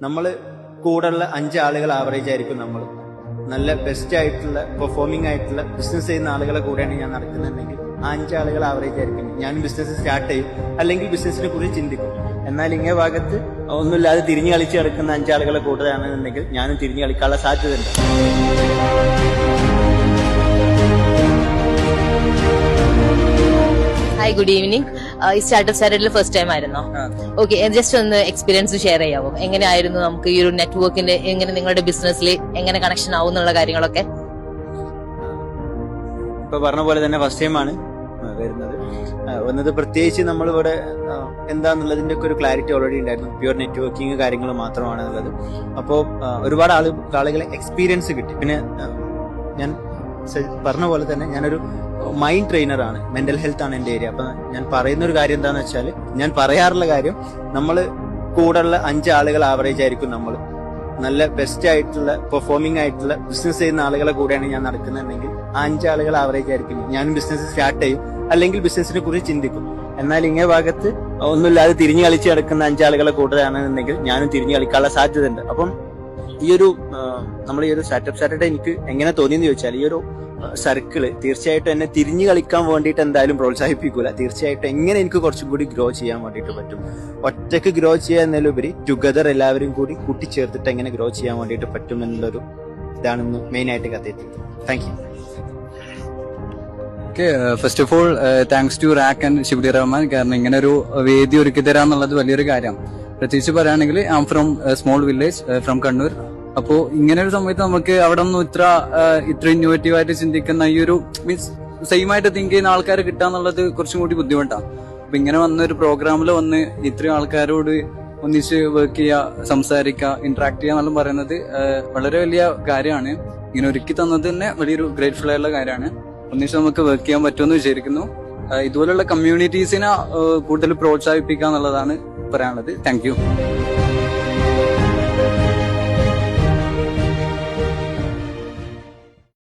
നമ്മൾ കൂടെയുള്ള 5 ആളുകൾ ആവറേജ് ആയിരിക്കും. നമ്മൾ നല്ല ബെസ്റ്റ് ആയിട്ടുള്ള പെർഫോമിംഗ് ആയിട്ടുള്ള ബിസിനസ് ചെയ്യുന്ന ആളുകളെ കൂടെയാണ് ഞാൻ നടക്കുന്നുണ്ടെങ്കിൽ ആ 5 ആളുകൾ ആവറേജ് ആയിരിക്കും. ഞാൻ ബിസിനസ് സ്റ്റാർട്ട് ചെയ്യും, അല്ലെങ്കിൽ ബിസിനസിനെ കുറിച്ച് ചിന്തിക്കും. എന്നാൽ ഇങ്ങേ ഭാഗത്ത് ഒന്നുമില്ലാതെ തിരിഞ്ഞു കളിച്ച് കിടക്കുന്ന 5 ആളുകളെ കൂടുതലാണെന്നുണ്ടെങ്കിൽ ഞാനും തിരിഞ്ഞു കളിക്കാനുള്ള സാധ്യതയുണ്ട്. Hi, good evening. ഈ സ്റ്റാർട്ടപ്പ് സാറ്റർഡേയിൽ ഫസ്റ്റ് ടൈം ആയിരുന്നോ? ഓക്കെ, ജസ്റ്റ് ഒന്ന് എക്സ്പീരിയൻസ് ഷെയർ ചെയ്യാവോ? എങ്ങനെയായിരുന്നു നമുക്ക് ഈ ഒരു നെറ്റ്വർക്കിന്റെ, എങ്ങനെ നിങ്ങളുടെ ബിസിനസ്സിൽ എങ്ങനെ കണക്ഷൻ ആവും എന്നുള്ള കാര്യങ്ങളൊക്കെ? ഇപ്പൊ പറഞ്ഞ പോലെ തന്നെ ഫസ്റ്റ് ടൈമാണ് വന്നത്. പ്രത്യേകിച്ച് നമ്മളിവിടെ എന്താന്നുള്ളതിന്റെ ഒക്കെ ഒരു ക്ലാരിറ്റി ഓൾറെഡി ഉണ്ടായിരുന്നു. പ്യുവർ നെറ്റ്വർക്കിംഗ് കാര്യങ്ങൾ മാത്രമാണ് ഉള്ളത്. അപ്പോൾ ഒരുപാട് ആളുകളെ എക്സ്പീരിയൻസ് കിട്ടി. പിന്നെ ഞാൻ പറഞ്ഞ പോലെ തന്നെ ഞാനൊരു മൈൻഡ് ട്രെയിനറാണ്, മെന്റൽ ഹെൽത്ത് ആണ് എന്റെ ഏരിയ. അപ്പൊ ഞാൻ പറയുന്ന ഒരു കാര്യം എന്താന്ന് വെച്ചാൽ, ഞാൻ പറയാറുള്ള കാര്യം, നമ്മൾ കൂടെയുള്ള 5 ആളുകൾ ആവറേജ് ആയിരിക്കും. നമ്മൾ നല്ല ബെസ്റ്റ് ആയിട്ടുള്ള പെർഫോമിംഗ് ആയിട്ടുള്ള ബിസിനസ് ചെയ്യുന്ന ആളുകളെ കൂടെയാണ് ഞാൻ നടക്കുന്നുണ്ടെങ്കിൽ ആ 5 ആളുകൾ ആവറേജ് ആയിരിക്കും. ഞാനും ബിസിനസ് സ്റ്റാർട്ട് ചെയ്യും, അല്ലെങ്കിൽ ബിസിനസിനെ കുറിച്ച് ചിന്തിക്കും. എന്നാൽ ഇങ്ങേ ഭാഗത്ത് ഒന്നുമില്ലാതെ തിരിഞ്ഞു കളിച്ച് കിടക്കുന്ന 5 ആളുകളെ കൂടുതലാണെന്നുണ്ടെങ്കിൽ ഞാനും തിരിഞ്ഞു കളിക്കാനുള്ള സാധ്യതയുണ്ട്. അപ്പം ഈ ഒരു നമ്മൾ ഈ ഒരു സ്റ്റാർട്ടപ്പ് സാറ്റർഡേ എനിക്ക് എങ്ങനെ തോന്നിയെന്ന് ചോദിച്ചാൽ, ഈ ഒരു സർക്കിള് തീർച്ചയായിട്ടും എന്നെ തിരിഞ്ഞു കളിക്കാൻ വേണ്ടിയിട്ട് എന്തായാലും പ്രോത്സാഹിപ്പിക്കൂല. തീർച്ചയായിട്ടും എങ്ങനെ എനിക്ക് കുറച്ചും കൂടി ഗ്രോ ചെയ്യാൻ വേണ്ടിയിട്ട് പറ്റും, ഒറ്റയ്ക്ക് ഗ്രോ ചെയ്യാൻ എന്നതിലുപരി ടുഗദർ എല്ലാവരും കൂടി കൂട്ടിച്ചേർത്തിട്ട് എങ്ങനെ ഗ്രോ ചെയ്യാൻ വേണ്ടിയിട്ട് പറ്റും എന്നുള്ളൊരു ഇതാണെന്ന് മെയിൻ ആയിട്ട് കത്തെത്തിയത്. Thank you. First of all thanks to റാക്ക് ആൻഡ് ഷിബ്ലി റഹ്മാൻ. കാരണം ഇങ്ങനെ ഒരു വേദി ഒരുക്കി തരാന്നുള്ളത് വലിയൊരു കാര്യം. പ്രത്യേകിച്ച് പറയുകയാണെങ്കിൽ I am from small village from Kannur. അപ്പോ ഇങ്ങനെ ഒരു സമയത്ത് നമുക്ക് അവിടെ ഒന്നും ഇത്ര ഇന്നോവേറ്റീവ് ആയിട്ട് ചിന്തിക്കുന്ന ഈ ഒരു മീൻസ് സെയിം ആയിട്ട് തിങ്ക് ചെയ്യുന്ന ആൾക്കാരെ കിട്ടാന്നുള്ളത് കുറച്ചും കൂടി ബുദ്ധിമുട്ടാണ്. അപ്പൊ ഇങ്ങനെ വന്ന ഒരു പ്രോഗ്രാമിൽ വന്ന് ഇത്രയും ആൾക്കാരോട് ഒന്നിച്ച് വർക്ക് ചെയ്യുക, സംസാരിക്കുക, ഇന്ററാക്ട് ചെയ്യുക എന്നെല്ലാം പറയുന്നത് വളരെ വലിയ കാര്യമാണ്. ഇങ്ങനെ ഒരുക്കി തന്നത് തന്നെ വലിയൊരു ഗ്രേറ്റ്ഫുൾ ആയിട്ടുള്ള കാര്യമാണ്. ഒന്നിച്ച് നമുക്ക് വർക്ക് ചെയ്യാൻ പറ്റുമെന്ന് വിചാരിക്കുന്നു. ഇതുപോലുള്ള കമ്മ്യൂണിറ്റീസിനെ കൂടുതൽ പ്രോത്സാഹിപ്പിക്കുക എന്നുള്ളതാണ് പറയാനുള്ളത്. Thank you.